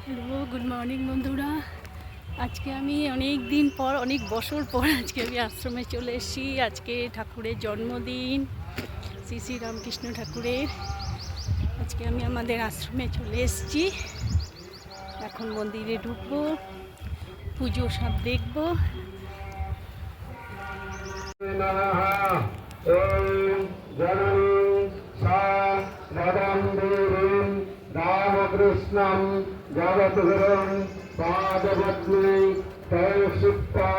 Hello, good morning বন্ধুরা। আজকে আমি অনেক দিন পর, অনেক বছর পর আজকে আমি আশ্রমে চলে এসেছি। আজকে ঠাকুরের জন্মদিন, শ্রী শ্রী রামকৃষ্ণ ঠাকুরের। আজকে আমি আমাদের আশ্রমে চলে এসেছি। এখন মন্দিরে ঢুকবো, পুজো সব দেখবো। রামকৃষ্ণম জগদ্গুরুম পাদপদ্মে তৈসুক্তা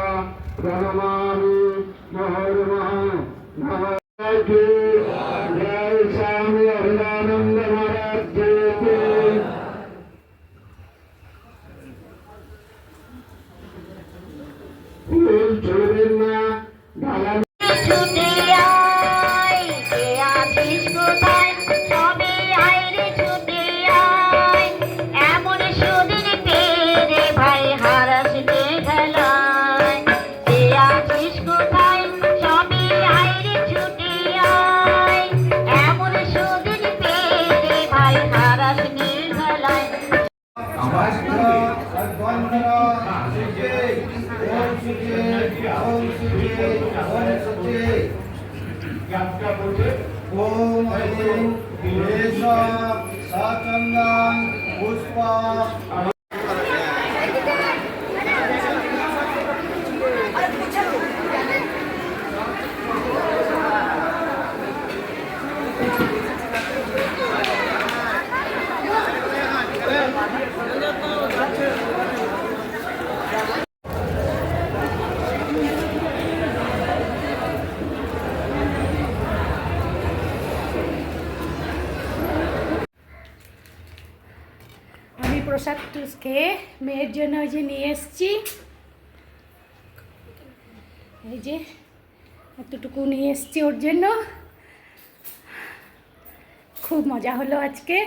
প্রণমামি মুহুর্মুহ নমঃ। জয় স্বামী অভিদানন্দ মহারাজ জি কি। ফুল ছড়বেন না, ঢালা ओम सचंदन पुष्प। আমি প্রসাদ টুস খেয়ে মেয়ের জন্য ওই যে নিয়ে এসেছি, এই যে এতটুকু নিয়ে এসেছি ওর জন্য। খুব মজা হলো আজকে,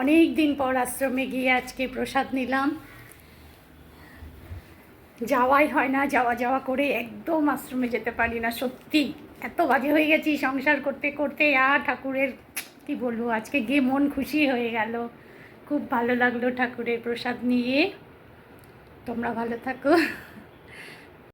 অনেক দিন পর আশ্রমে গিয়ে আজকে প্রসাদ নিলাম। যাওয়াই হয় না, যাওয়া করে একদম আশ্রমে যেতে পারি না। সত্যি এত বাজে হয়ে গেছি সংসার করতে করতে। আর ঠাকুরের কি বলবো, আজকে গিয়ে মন খুশি হয়ে গেল। খুব ভালো লাগলো ঠাকুরের প্রসাদ নিয়ে। তোমরা ভালো থাকো।